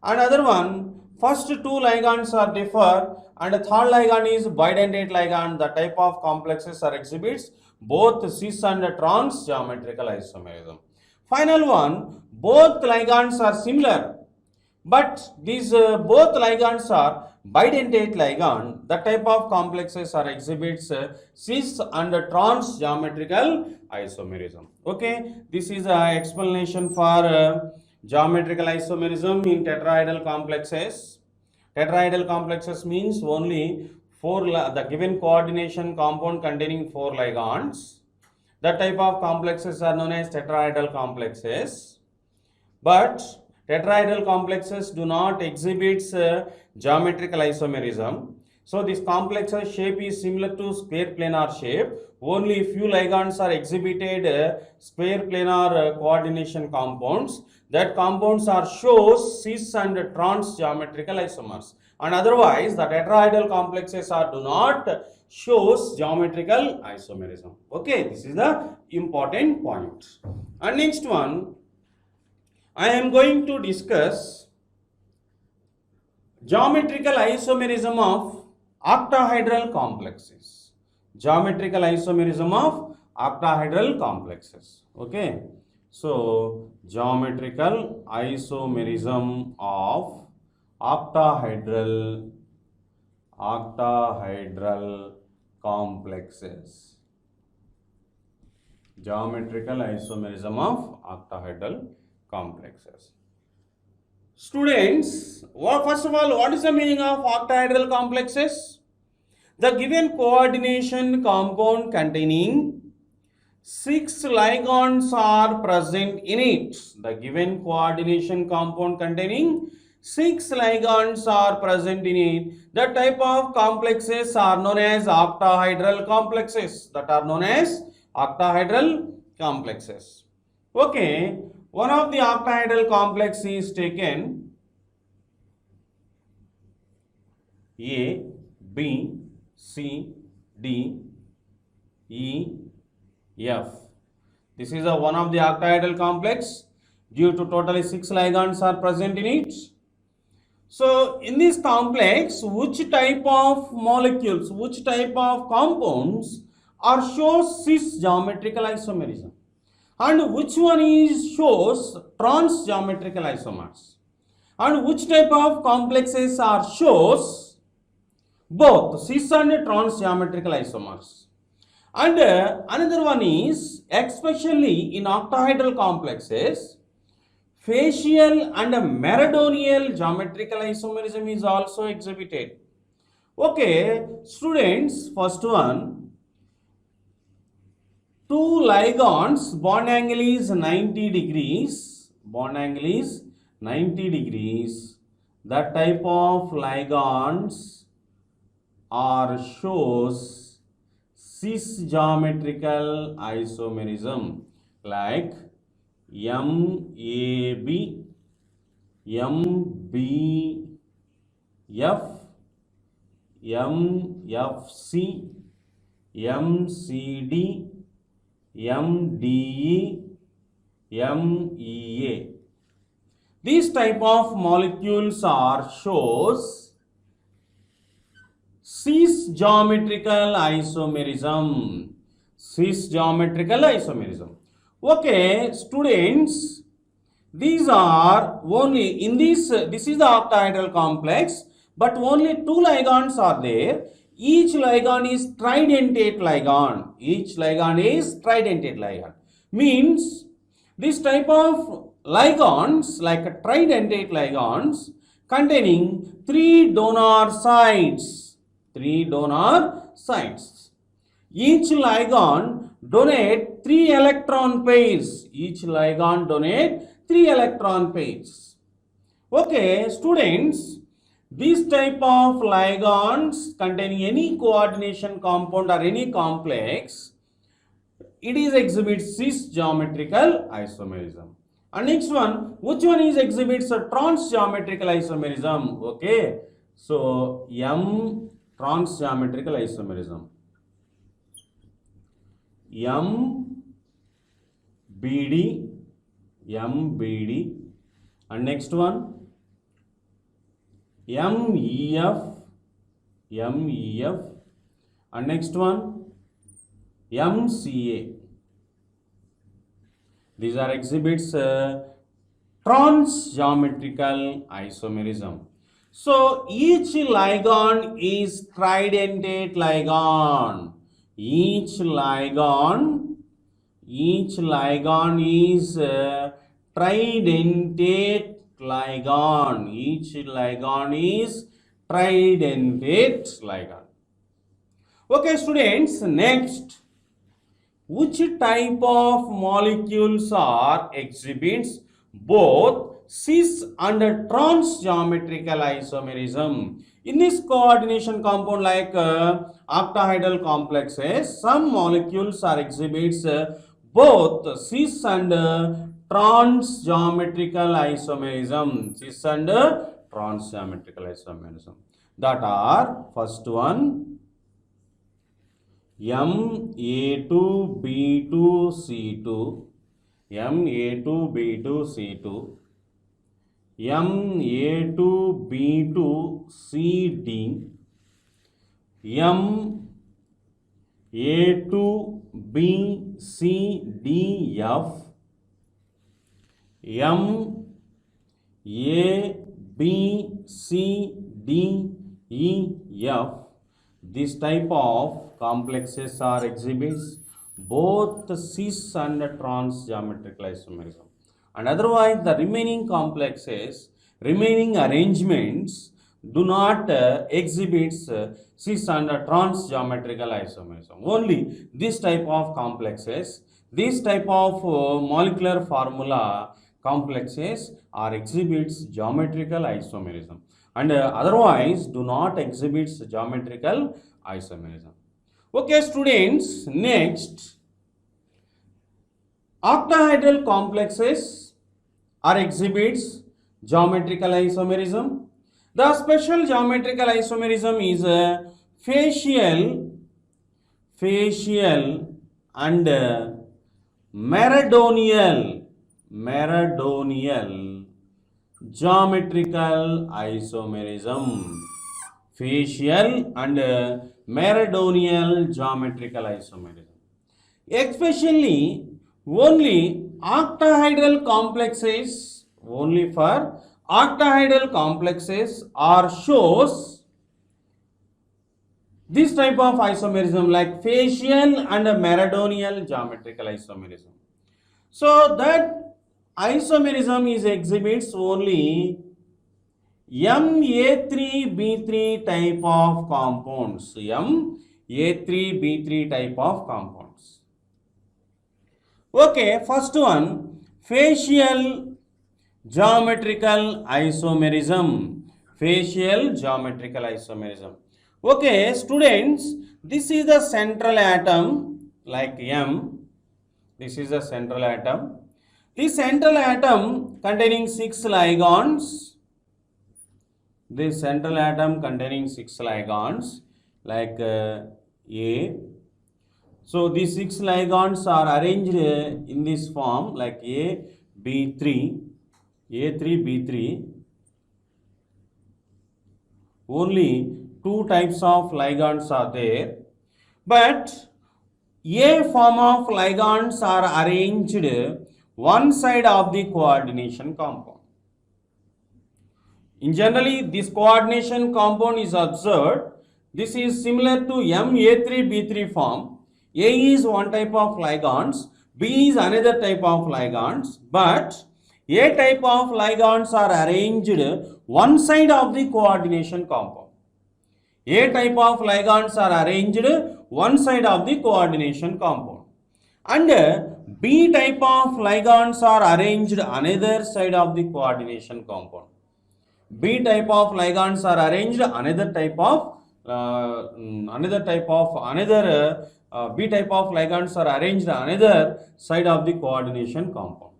Another one, first 2 ligands are differ, and the third ligand is bidentate ligand. The type of complexes are exhibits both cis and trans geometrical isomerism. Final one, both ligands are similar, but these both ligands are bidentate ligand, that type of complexes or exhibits cis and trans geometrical isomerism. Okay, this is an explanation for geometrical isomerism in tetrahedral complexes. Tetrahedral complexes means only the given coordination compound containing 4 ligands. That type of complexes are known as tetrahedral complexes. But tetrahedral complexes do not exhibit geometrical isomerism. So this complex's shape is similar to square planar shape. Only few ligands are exhibited square planar coordination compounds. That compounds are shows cis and trans geometrical isomers. And otherwise, the tetrahedral complexes do not shows geometrical isomerism. Okay, this is the important point. And next one, I am going to discuss geometrical isomerism of octahedral complexes. Geometrical isomerism of octahedral complexes. Okay. So, geometrical isomerism of octahedral complexes. Geometrical isomerism of octahedral complexes. Students, first of all, what is the meaning of octahedral complexes? The given coordination compound containing 6 ligands are present in it. The given coordination compound containing 6 ligands are present in it. That type of complexes are known as octahedral complexes. Okay, one of the octahedral complex is taken A, B, C, D, E, F. This is one of the octahedral complex due to totally 6 ligands are present in it. So, in this complex, which type of molecules, which type of compounds are shows cis geometrical isomerism, and which one is shows trans geometrical isomers, and which type of complexes are shows both cis and trans geometrical isomers. And another one is, especially in octahedral complexes, facial and meridional geometrical isomerism is also exhibited. Okay, students, first one, 2 ligands, bond angle is 90 degrees. That type of ligands are shows cis geometrical isomerism like MAB, MBF, MFC, MCD, MDE, MEA. These type of molecules are shows cis geometrical isomerism. Okay, students, these are only in this is the octahedral complex, but only 2 ligands are there. Each ligand is tridentate ligand. Means this type of ligands, like tridentate ligands, containing 3 donor sites. Each ligand donate 3 electron pairs. Okay, students, this type of ligands containing any coordination compound or any complex, it is exhibits cis geometrical isomerism. And next one, which one is exhibits a trans geometrical isomerism? Okay, so M trans geometrical isomerism. MBD, and next one MEF, and next one MCA. These are exhibits trans geometrical isomerism. So each ligand is tridentate ligand. Each ligand is tridentate ligand. Each ligand is tridentate ligand. Okay, students, next, which type of molecules are exhibits both cis and trans geometrical isomerism? In this coordination compound like octahedral complexes, some molecules are exhibits both cis and trans geometrical isomerism. Cis and trans geometrical isomerism. That are first one, Ma2B2C2, Ma2B2C2, Ma2B2CD, Ma2BCDF, MABCDEF. This type of complexes are exhibits both cis and trans geometrical isomerism, and otherwise the remaining complexes, remaining arrangements do not exhibits cis and trans geometrical isomerism. Only this type of complexes, this type of molecular formula complexes are exhibits geometrical isomerism, and otherwise do not exhibits geometrical isomerism. Okay, students, next, octahedral complexes are exhibits geometrical isomerism. The special geometrical isomerism is facial and meridional geometrical isomerism. Facial and meridional geometrical isomerism. Especially only octahedral complexes, only for octahedral complexes are shows this type of isomerism like facial and meridional geometrical isomerism. So that isomerism is exhibits only Ma3B3 type of compounds. Ma3B3 type of compounds. Okay, first one, facial geometrical isomerism. Facial geometrical isomerism. Okay, students, this is the central atom like M. This is the central atom. This central atom containing 6 ligands. This central atom containing 6 ligands like A. So these 6 ligands are arranged in this form like A3, B3. Only 2 types of ligands are there, but A form of ligands are arranged one side of the coordination compound. In generally, this coordination compound is observed. This is similar to Ma3B3 form. A is one type of ligands, B is another type of ligands, but A type of ligands are arranged one side of the coordination compound. A type of ligands are arranged one side of the coordination compound, and B type of ligands are arranged another side of the coordination compound. B type of ligands are arranged another type of B type of ligands are arranged another side of the coordination compound.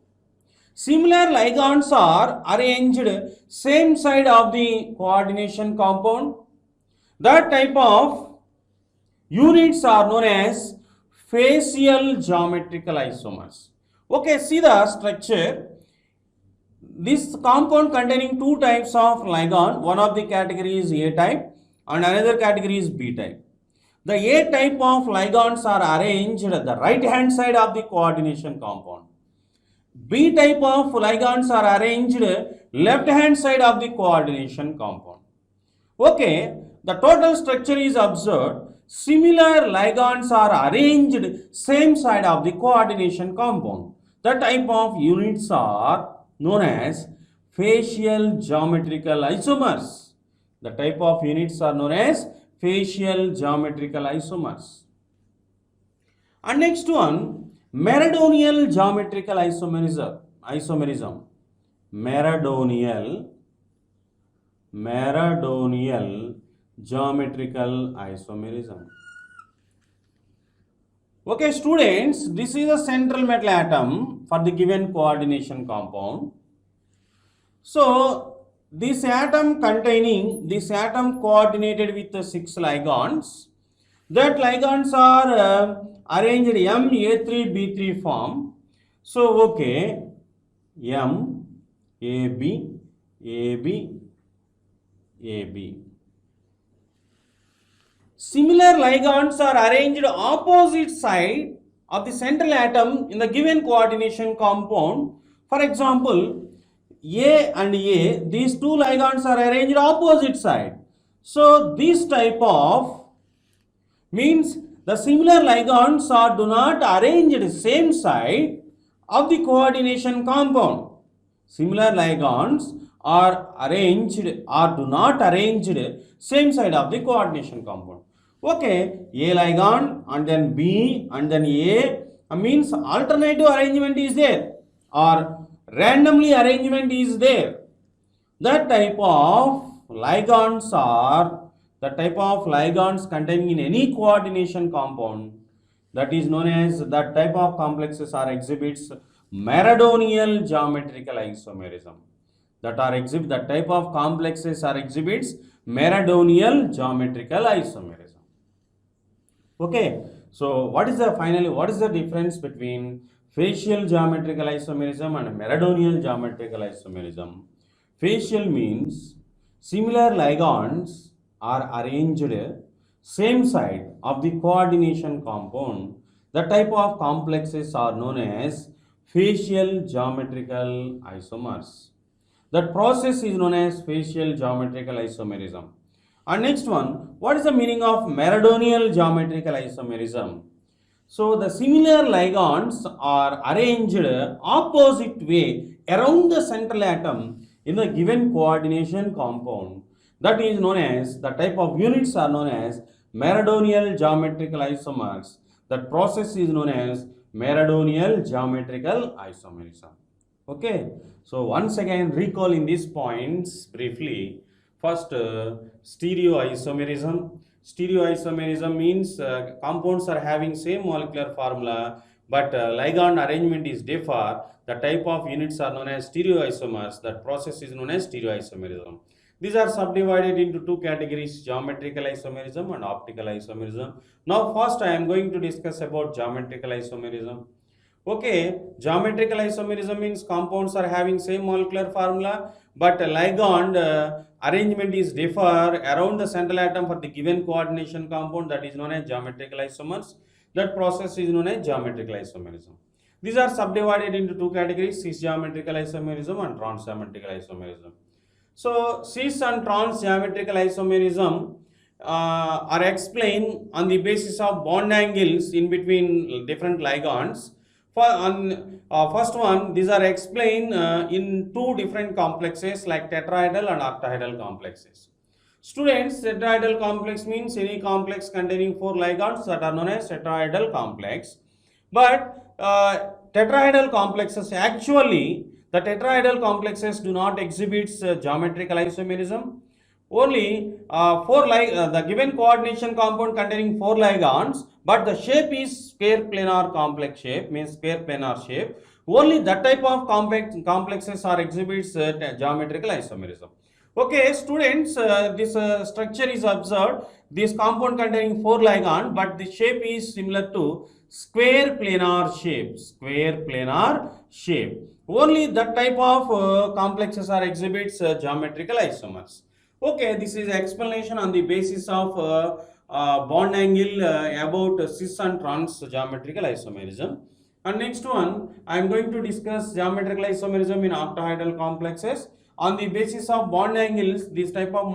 Similar ligands are arranged same side of the coordination compound. That type of units are known as facial geometrical isomers. Okay, see the structure. This compound containing 2 types of ligand, one of the category is A type and another category is B type. The A type of ligands are arranged at the right hand side of the coordination compound. B type of ligands are arranged left hand side of the coordination compound. Okay, the total structure is observed. Similar ligands are arranged same side of the coordination compound. The type of units are known as facial geometrical isomers. The type of units are known as facial geometrical isomers. And next one, meridional geometrical isomerism. Meridional geometrical isomerism. Okay, students, this is a central metal atom for the given coordination compound. So, this atom coordinated with the 6 ligands. That ligands are arranged MA3B3 form. So, okay, M, AB, AB, AB. Similar ligands are arranged opposite side of the central atom in the given coordination compound. For example, A and A, these two ligands are arranged opposite side. So, this type of means the similar ligands are do not arranged same side of the coordination compound. Similar ligands are arranged or do not arranged same side of the coordination compound. Okay, A ligand and then B and then A means alternative arrangement is there or randomly arrangement is there. That type of ligands are the type of ligands containing in any coordination compound, that is known as that type of complexes are exhibits meridional geometrical isomerism. That type of complexes are exhibits meridional geometrical isomerism. Okay, so what is the difference between facial geometrical isomerism and meridional geometrical isomerism? Facial means similar ligands are arranged same side of the coordination compound. The type of complexes are known as facial geometrical isomers. That process is known as facial geometrical isomerism. And next one, what is the meaning of meridional geometrical isomerism? So the similar ligands are arranged opposite way around the central atom in the given coordination compound. That is known as, the type of units are known as meridional geometrical isomers. That process is known as meridional geometrical isomerism. Okay, so once again recalling these points briefly. First, stereoisomerism. Stereoisomerism means compounds are having same molecular formula but ligand arrangement is differ. The type of units are known as stereoisomers. That process is known as stereoisomerism. These are subdivided into two categories, geometrical isomerism and optical isomerism. Now first I am going to discuss about geometrical isomerism. Okay, geometrical isomerism means compounds are having same molecular formula but ligand arrangement is differ around the central atom for the given coordination compound, that is known as geometrical isomers. That process is known as geometrical isomerism. These are subdivided into two categories, cis geometrical isomerism and trans geometrical isomerism. So cis and trans geometrical isomerism are explained on the basis of bond angles in between different ligands. First one, these are explained in two different complexes like tetrahedral and octahedral complexes. Students, tetrahedral complex means any complex containing 4 ligands that are known as tetrahedral complex. But tetrahedral complexes actually, the tetrahedral complexes do not exhibit geometrical isomerism. Only the given coordination compound containing 4 ligands, but the shape is square planar complex shape, means square planar shape. Only that type of complexes are exhibits geometrical isomerism. Okay, students, this structure is observed. This compound containing 4 ligands, but the shape is similar to square planar shape. Square planar shape. Only that type of complexes are exhibits geometrical isomers. Okay, this is explanation on the basis of bond angle about cis and trans geometrical isomerism. And next one, I am going to discuss geometrical isomerism in octahedral complexes. On the basis of bond angles, this type of